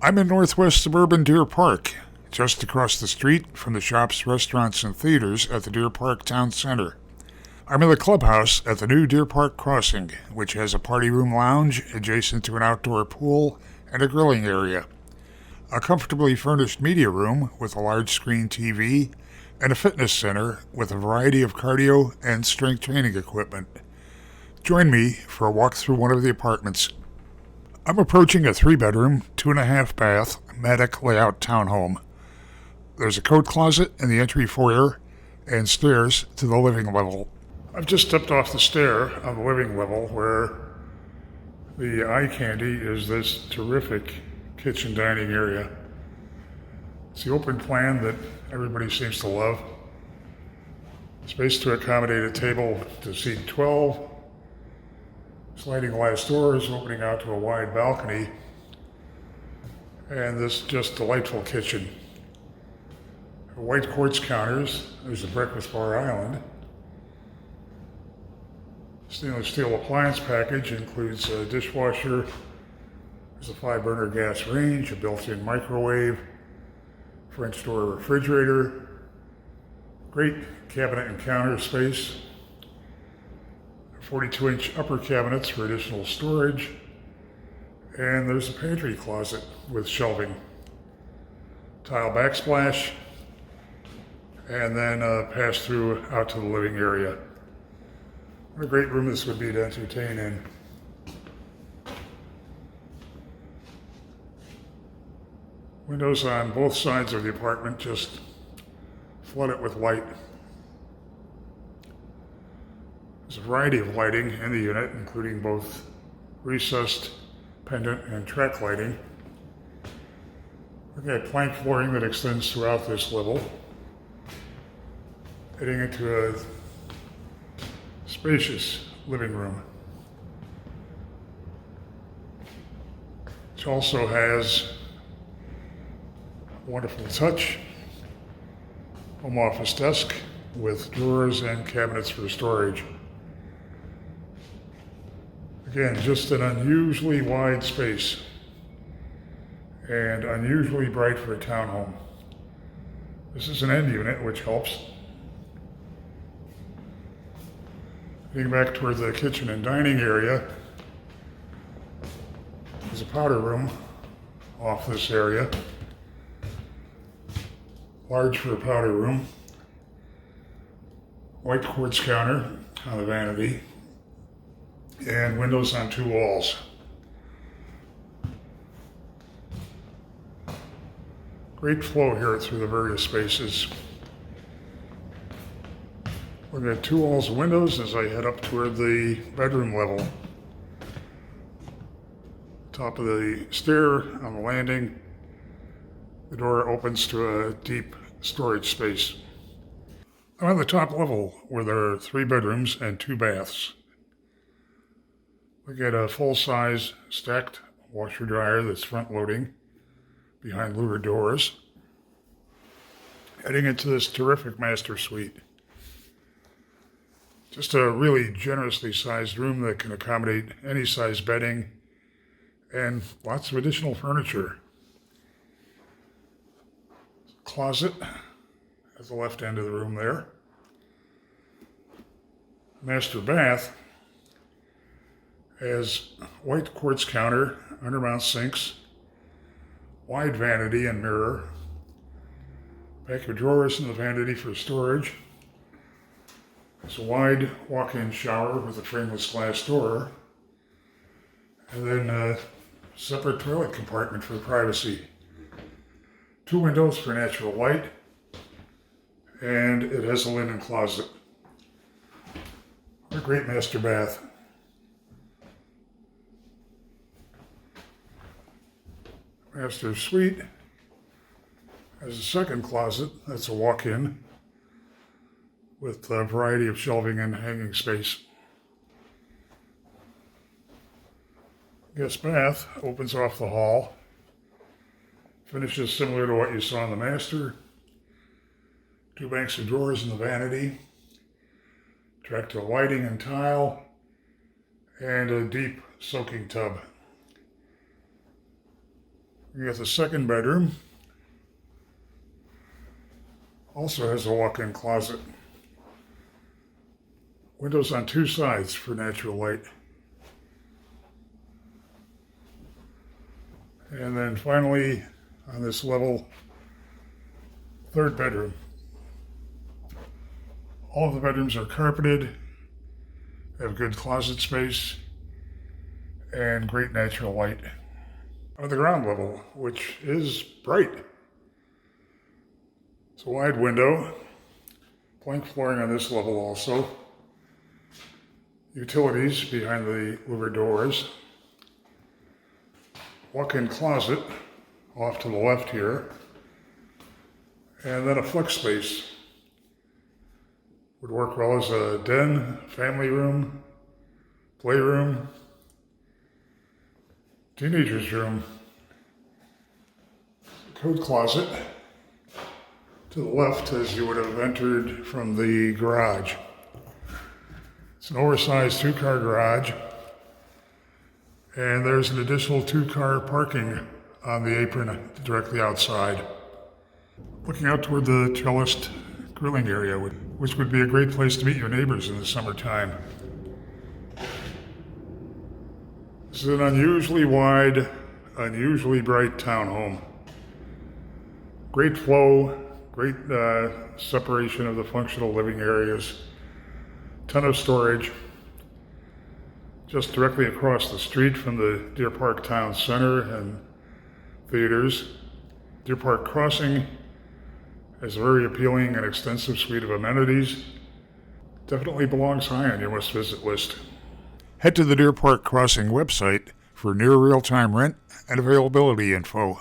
I'm in northwest suburban Deer Park, just across the street from the shops, restaurants, and theaters at the Deer Park Town Center. I'm in the clubhouse at the new Deer Park Crossing, which has a party room lounge adjacent to an outdoor pool and a grilling area, a comfortably furnished media room with a large screen TV, and a fitness center with a variety of cardio and strength training equipment. Join me for a walk through one of the apartments. I'm approaching a 3-bedroom, 2.5-bath Madoch layout townhome. There's a coat closet in the entry foyer and stairs to the living level. I've just stepped off the stair on the living level where the eye candy is this terrific kitchen dining area. It's the open plan that everybody seems to love. Space to accommodate a table to seat 12. Sliding glass doors opening out to a wide balcony. And this just delightful kitchen. White quartz counters. There's a breakfast bar island. Stainless steel appliance package includes a dishwasher. There's a 5-burner gas range, a built-in microwave, French door refrigerator, great cabinet and counter space, 42-inch upper cabinets for additional storage, and there's a pantry closet with shelving, tile backsplash, and then pass through out to the living area. What a great room this would be to entertain in. Windows on both sides of the apartment just flood it with light. There's a variety of lighting in the unit, including both recessed, pendant, and track lighting. We've got plank flooring that extends throughout this level, heading into a spacious living room, which also has a wonderful touch home office desk with drawers and cabinets for storage. Again, just an unusually wide space and unusually bright for a townhome. This is an end unit, which helps. Getting back toward the kitchen and dining area, there's a powder room off this area. Large for a powder room. White quartz counter on the vanity. And windows on 2 walls. Great flow here through the various spaces. We've got 2 walls of windows as I head up toward the bedroom level. Top of the stair on the landing, the door opens to a deep storage space. I'm on the top level where there are 3 bedrooms and 2 baths. We get a full-size stacked washer-dryer that's front-loading behind louvered doors. Heading into this terrific master suite. Just a really generously sized room that can accommodate any size bedding and lots of additional furniture. Closet at the left end of the room there. Master bath has white quartz counter, undermount sinks, wide vanity and mirror, pack of drawers in the vanity for storage. There's a wide walk-in shower with a frameless glass door, and then a separate toilet compartment for privacy. 2 windows for natural light, and it has a linen closet. What a great master bath. Master suite has a second closet that's a walk-in with a variety of shelving and hanging space. Guest bath opens off the hall. Finishes similar to what you saw in the master. 2 banks of drawers in the vanity. Tractile lighting and tile. And a deep soaking tub. We got the second bedroom. Also has a walk-in closet. Windows on two sides for natural light. And then finally, on this level, third bedroom. All of the bedrooms are carpeted, have good closet space, and great natural light. On the ground level, which is bright. It's a wide window, plank flooring on this level also. Utilities behind the louvered doors. Walk-in closet off to the left here. And then a flex space. Would work well as a den, family room, playroom, teenager's room. Coat closet to the left as you would have entered from the garage. It's an oversized two-car garage, and there's an additional two-car parking on the apron directly outside. Looking out toward the cellist grilling area, which would be a great place to meet your neighbors in the summertime. This is an unusually wide, unusually bright townhome. Great flow, great separation of the functional living areas. Ton of storage. Just directly across the street from the Deer Park Town Center and theaters. Deer Park Crossing has a very appealing and extensive suite of amenities. Definitely belongs high on your must-visit list. Head to the Deer Park Crossing website for near real-time rent and availability info.